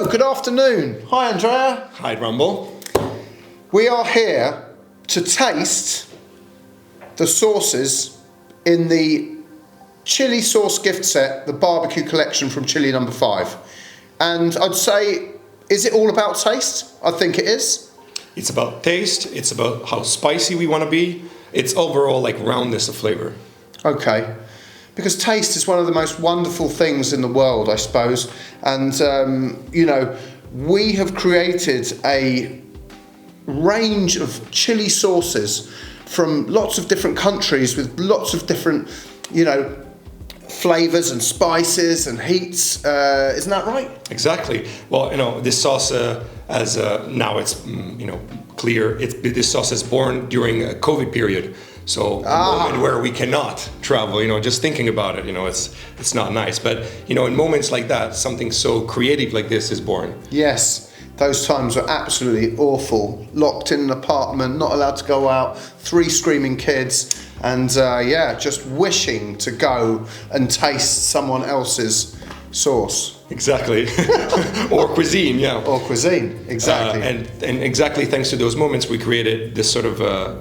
Hello, good afternoon. Hi, Andrea. Hi, Rumble. We are here to taste the sauces in the chili sauce gift set, the barbecue collection from Chilli number 5. And I'd say, is it all about taste? I think it is. It's about taste, it's about how spicy we want to be. It's overall like roundness of flavor. Okay. Because taste is one of the most wonderful things in the world, I suppose. And, we have created a range of chili sauces from lots of different countries with lots of different, flavors and spices and heats. Isn't that right? Exactly. Well, this sauce, now it's, clear, this sauce is born during a COVID period. So a moment where we cannot travel, just thinking about it, it's not nice. But, in moments like that, something so creative like this is born. Yes, those times were absolutely awful. Locked in an apartment, not allowed to go out, 3 screaming kids, and just wishing to go and taste someone else's sauce. Exactly. Or cuisine, yeah. Or cuisine, exactly. And exactly thanks to those moments, we created this sort of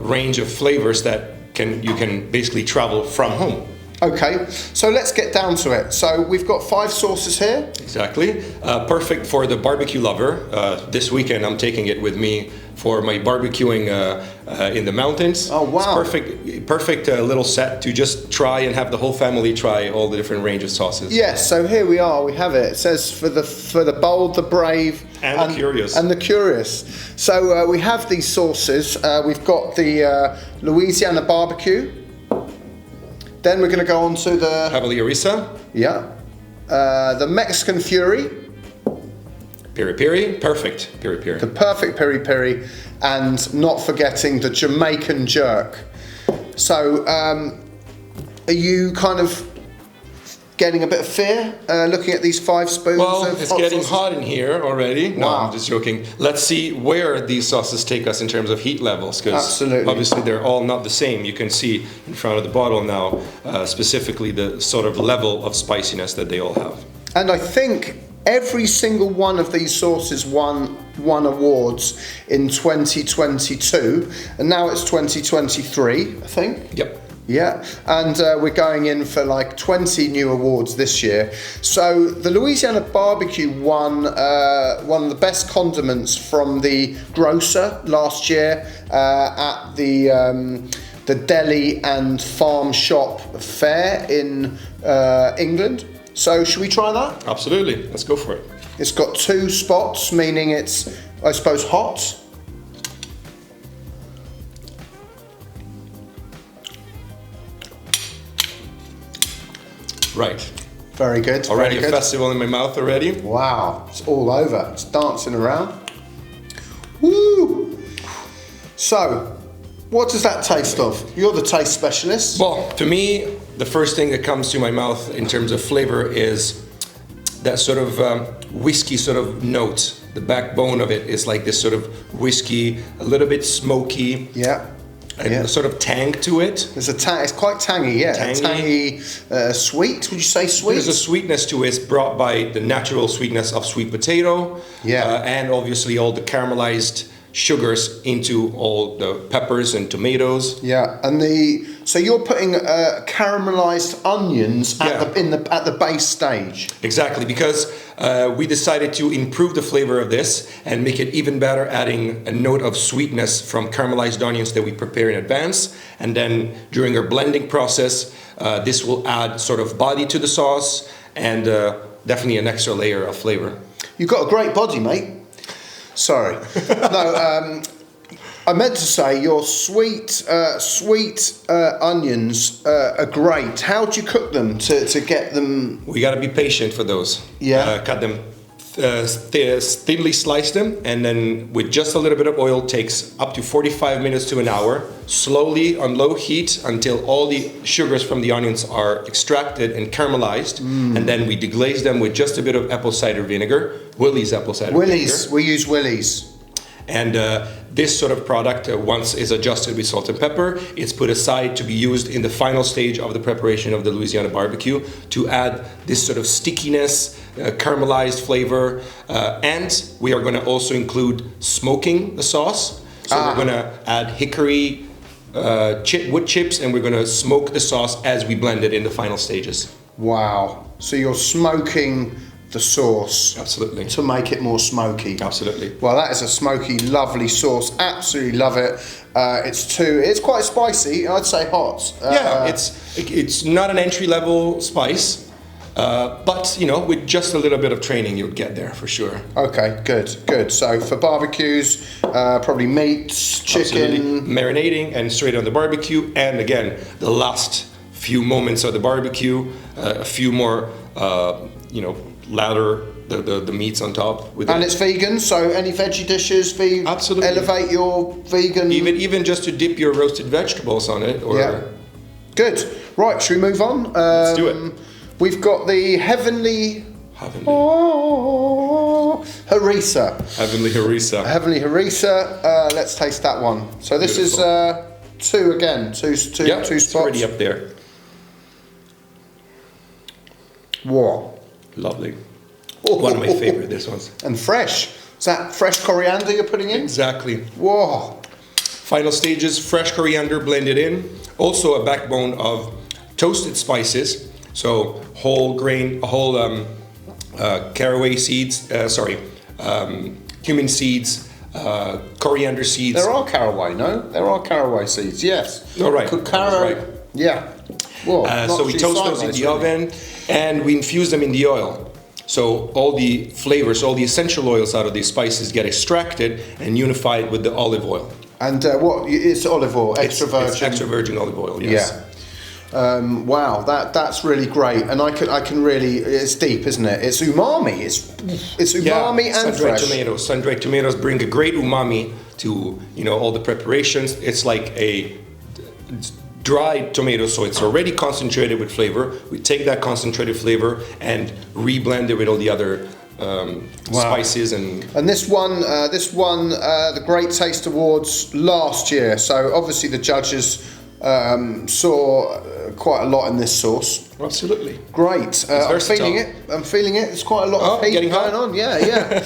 range of flavors that you can basically travel from home. Okay, so let's get down to it. So we've got 5 sauces here. Exactly. Perfect for the barbecue lover. This weekend I'm taking it with me for my barbecuing in the mountains. Oh, wow. It's perfect little set to just try and have the whole family try all the different range of sauces. Yes, so here we are, we have it. It says for the bold, the brave, and the curious. And the curious. So we have these sauces. We've got the Louisiana BBQ. Then we're going to go on to the Heavenly Harissa. Yeah. The Mexican Fury. Piri Piri. Perfect Piri Piri. The perfect Peri Peri. And not forgetting the Jamaican Jerk. So, are you kind of getting a bit of fear looking at these 5 spoons Well, of it's hot getting sauces? hot in here already. No, Wow. I'm just joking. Let's see where these sauces take us in terms of heat levels, because Absolutely. obviously they're all not the same. You can see in front of the bottle now, specifically the sort of level of spiciness that they all have. And I think every single one of these sauces won awards in 2022, and now it's 2023, I think. Yep. Yeah, and we're going in for like 20 new awards this year. So the Louisiana BBQ won one of the best condiments from the grocer last year at the deli and farm shop fair in England. So should we try that? Absolutely. Let's go for it. It's got 2 spots, meaning it's, I suppose, hot. Right. Very good. Already very a good. festival in my mouth already. Wow, it's all over. It's dancing around. Woo! So, what does that taste of? You're the taste specialist. Well, to me, the first thing that comes to my mouth in terms of flavor is that sort of whiskey sort of note. The backbone of it is like this sort of whiskey, a little bit smoky. Yeah. And a sort of tang to it. There's it's quite tangy, yeah. Tangy. Sweet, would you say sweet? There's a sweetness to it. It's brought by the natural sweetness of sweet potato. Yeah. And obviously all the caramelized sugars into all the peppers and tomatoes. Yeah, and so you're putting caramelized onions at the base stage. Exactly, because we decided to improve the flavor of this and make it even better, adding a note of sweetness from caramelized onions that we prepare in advance. And then during our blending process, this will add sort of body to the sauce and definitely an extra layer of flavor. You've got a great body, mate. Sorry. No, I meant to say your sweet onions are great. How do you cook them to get them? We got to be patient for those. Yeah. Cut them, thinly slice them, and then with just a little bit of oil, takes up to 45 minutes to an hour, slowly on low heat until all the sugars from the onions are extracted and caramelized, and then we deglaze them with just a bit of apple cider vinegar, Willie's apple cider vinegar. We use Willie's. And this sort of product, once is adjusted with salt and pepper, it's put aside to be used in the final stage of the preparation of the Louisiana barbecue to add this sort of stickiness, caramelized flavor, and we are going to also include smoking the sauce. So we're going to add hickory wood chips, and we're going to smoke the sauce as we blend it in the final stages. Wow. So you're smoking the sauce. Absolutely. To make it more smoky. Absolutely. Well, that is a smoky, lovely sauce. Absolutely love it. It's quite spicy. I'd say hot. Yeah, it's not an entry-level spice, but you know, with just a little bit of training, you'd get there for sure. Okay, good. So for barbecues, probably meats, chicken, absolutely. Marinating and straight on the barbecue, and again, the last few moments of the barbecue, a few more, lather the meats on top. And it's vegan, so any veggie dishes, absolutely. Elevate your vegan. Even just to dip your roasted vegetables on it. Yeah. Good. Right, should we move on? Let's do it. We've got the Heavenly Harissa. Heavenly Harissa. Heavenly Harissa. Let's taste that one. So this Beautiful. Is two spots. It's already up there. Whoa. Lovely. One of my favorite, this one's. And fresh. Is that fresh coriander you're putting in? Exactly. Whoa. Final stages, fresh coriander blended in. Also a backbone of toasted spices. So whole grain, caraway seeds, cumin seeds, coriander seeds. There are caraway, no? There are caraway seeds, yes. All right. Right. Yeah. Whoa, so we toast those in the oven and we infuse them in the oil. So all the flavors, all the essential oils out of these spices get extracted and unified with the olive oil. And it's olive oil, extra virgin? It's extra virgin olive oil, yes. Yeah. Wow, that's really great, and I can really. It's deep, isn't it? It's umami. It's umami and fresh. Sun-dried tomatoes bring a great umami to all the preparations. It's like a dried tomato, so it's already concentrated with flavor. We take that concentrated flavor and reblend it with all the other spices and this one, the Great Taste Awards last year. So obviously the judges saw quite a lot in this sauce. Absolutely. Great. I'm feeling it. There's quite a lot of heat going on. Yeah.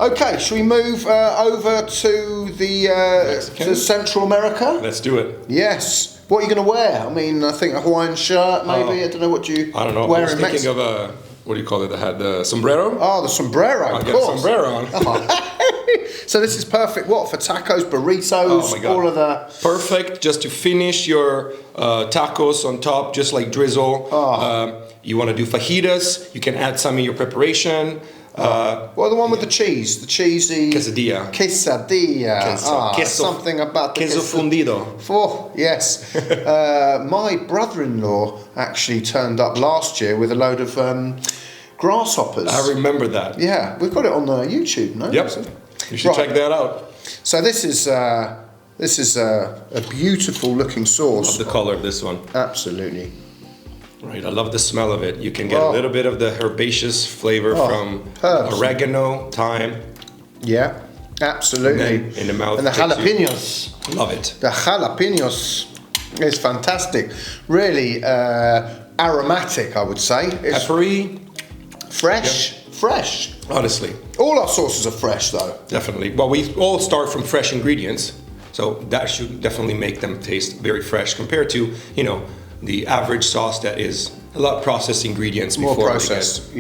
Okay, shall we move over to to Central America? Let's do it. Yes. What are you going to wear? I mean, I think a Hawaiian shirt, maybe. I don't know what you. I don't know. Wear I was thinking of a. What do you call it? The sombrero. Oh, the sombrero. I'll get a sombrero on. So this is perfect. What for tacos, burritos, all of the. Perfect, just to finish your tacos on top, just like drizzle. You want to do fajitas? You can add some in your preparation. Well, the one with the cheese, the cheesy quesadilla. Queso. Something about the queso fundido. Oh, yes. My brother-in-law actually turned up last year with a load of grasshoppers. I remember that. Yeah, we've got it on YouTube. No. Yep. You should check that out. So this is a beautiful looking sauce. Love the color of this one. Absolutely. Right, I love the smell of it. You can get a little bit of the herbaceous flavor from oregano, thyme. Yeah, absolutely. And in the mouth. And the jalapenos. Love it. The jalapenos is fantastic. Really aromatic, I would say. It's peppery. Fresh. Yeah. Fresh. Honestly. All our sauces are fresh, though. Definitely. Well, we all start from fresh ingredients, so that should definitely make them taste very fresh compared to, the average sauce that is a lot of processed ingredients more before processed.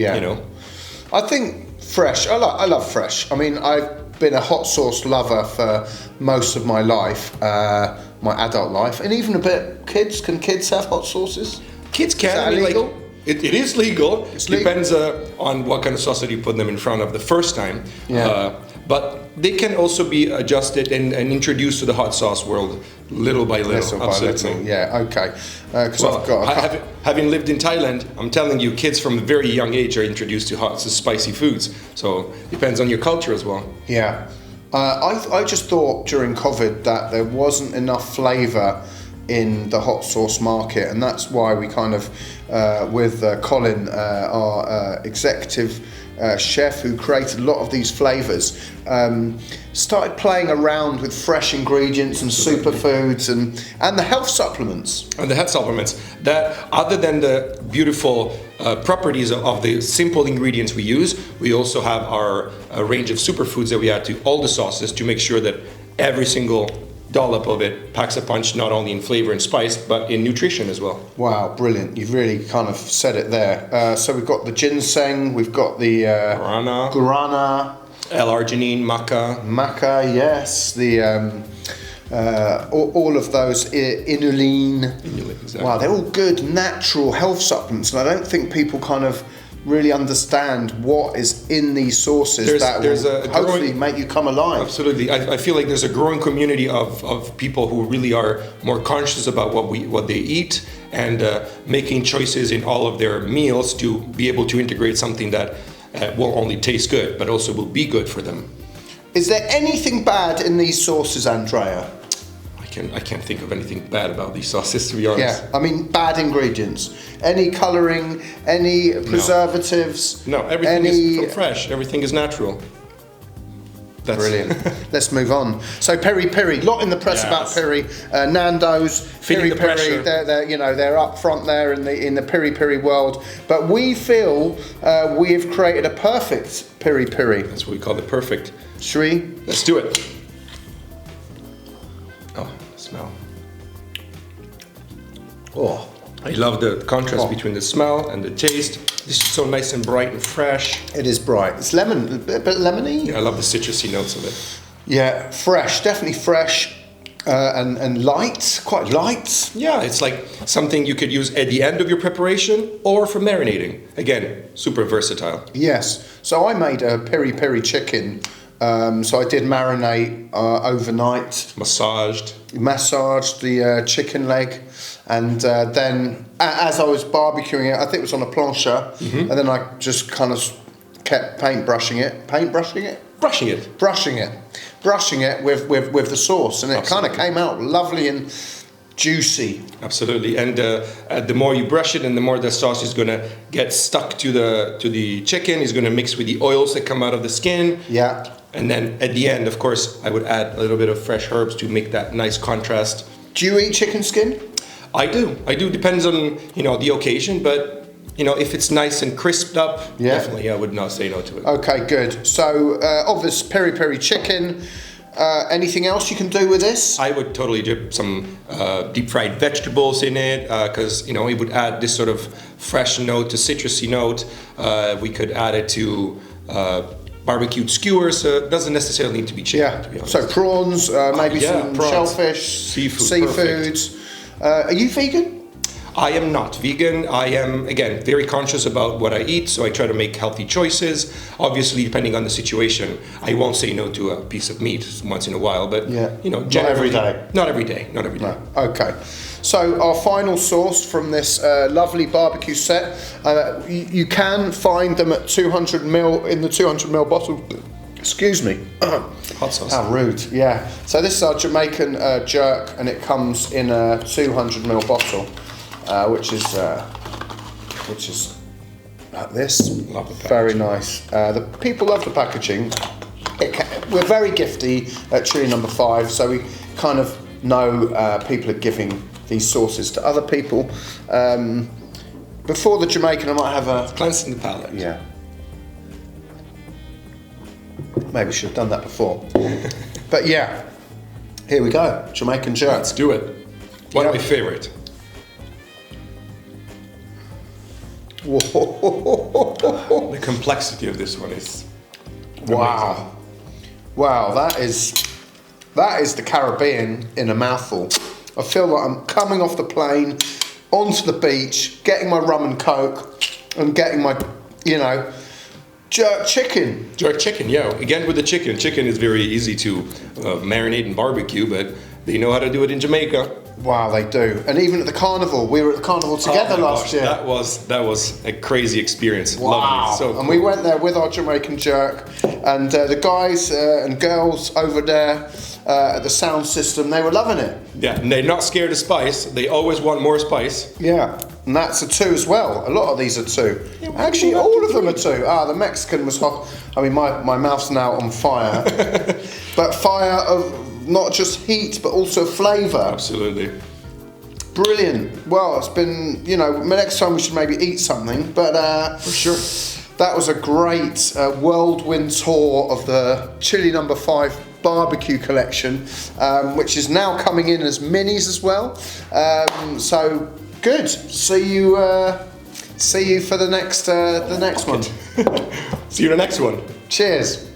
I think fresh. I love fresh. I mean, I've been a hot sauce lover for most of my life, my adult life, and even a bit. Can kids have hot sauces? Kids can. Is that illegal? It is legal. It depends on what kind of sauce that you put them in front of the first time. Yeah. But they can also be adjusted and introduced to the hot sauce world little by little. Absolutely. Yeah, okay. Because having lived in Thailand, I'm telling you, kids from a very young age are introduced to hot, spicy foods. So it depends on your culture as well. Yeah. I just thought during COVID that there wasn't enough flavour in the hot sauce market, and that's why we kind of, with Colin, our executive chef who created a lot of these flavors, started playing around with fresh ingredients and superfoods and the health supplements. And the health supplements that, other than the beautiful properties of the simple ingredients we use, we also have our range of superfoods that we add to all the sauces to make sure that every single dollop of it packs a punch, not only in flavor and spice, but in nutrition as well. Wow, brilliant. You've really kind of said it there. So we've got the ginseng, we've got the guarana, L-arginine, maca. Maca, yes. The all of those, inulin. Exactly. Wow, they're all good natural health supplements, and I don't think people kind of really understand what is in these sauces that will hopefully make you come alive. Absolutely. I feel like there's a growing community of people who really are more conscious about what they eat and making choices in all of their meals to be able to integrate something that will only taste good, but also will be good for them. Is there anything bad in these sauces, Andrea? I can't think of anything bad about these sauces, to be honest. Yeah, I mean bad ingredients. Any colouring, any preservatives? No, everything is from fresh. Everything is natural. That's brilliant. Let's move on. So Peri Piri, lot in the press about Piri. Nando's, Piri Piri. They're up front there in the Piri Piri world. But we feel we have created a perfect Piri Piri. That's what we call the perfect. Should we? Let's do it. Oh, smell. Oh, I love the contrast between the smell and the taste. This is so nice and bright and fresh. It is bright. It's lemon, a bit lemony. Yeah, I love the citrusy notes of it. Yeah, fresh, definitely fresh, and light, quite light. Yeah, it's like something you could use at the end of your preparation or for marinating. Again, super versatile. Yes. So I made a Peri Piri chicken. So I did marinate overnight. Massaged the chicken leg, and then as I was barbecuing it, I think it was on a plancha, and then I just kind of kept brushing it with the sauce, and it kind of came out lovely and juicy. Absolutely, and the more you brush it, and the more the sauce is gonna get stuck to the chicken. It's gonna mix with the oils that come out of the skin. Yeah. And then at the end, of course, I would add a little bit of fresh herbs to make that nice contrast. Do you eat chicken skin? I do. Depends on the occasion, but if it's nice and crisped up, definitely I would not say no to it. Okay, good. So obvious Peri Piri chicken. Anything else you can do with this? I would totally dip some deep fried vegetables in it because it would add this sort of fresh note, to citrusy note. We could add it to barbecued skewers, so it doesn't necessarily need to be chicken, to be honest. So prawns, maybe some prawns. Shellfish, seafoods. Are you vegan? I am not vegan. I am, again, very conscious about what I eat, so I try to make healthy choices. Obviously, depending on the situation, I won't say no to a piece of meat once in a while, but generally, not every day. Not every day. No. Okay. So our final sauce from this lovely barbecue set, you can find them at 200ml in the 200ml bottle. Excuse me. Hot sauce. How rude. Yeah. So this is our Jamaican jerk, and it comes in a 200ml bottle. Which is like this. Love the packaging. Very nice. The people love the packaging. We're very gifty at Chilli number 5, so we kind of know people are giving these sauces to other people. Before the Jamaican, I might have a cleansing the palate. Yeah. Maybe we should have done that before. But yeah, here we go. Jamaican jerk. Let's do it. One of my favorite. Whoa. The complexity of this one is wow. Wow, that is the Caribbean in a mouthful. I feel like I'm coming off the plane, onto the beach, getting my rum and coke, and getting my, jerk chicken. Jerk chicken, yeah. Again with the chicken. Chicken is very easy to marinate and barbecue, but They know how to do it in Jamaica. Wow, they do. And even at the carnival, we were at the carnival together last year. That was a crazy experience. Wow. Lovely. So and we went there with our Jamaican Jerk, and the guys and girls over there at the sound system, they were loving it. yeah, and they're not scared of spice. They always want more spice. Yeah, and that's a 2 as well. A lot of these are 2. Yeah, Actually, well, all of them are 2. The Mexican was hot. I mean, my mouth's now on fire. But fire of not just heat, but also flavour. Absolutely. Brilliant. Well, it's been, next time we should maybe eat something. But For sure. that was a great whirlwind tour of the Chilli No. 5 barbecue collection, which is now coming in as minis as well. So good. See you for the next one. See you in the next one. Cheers.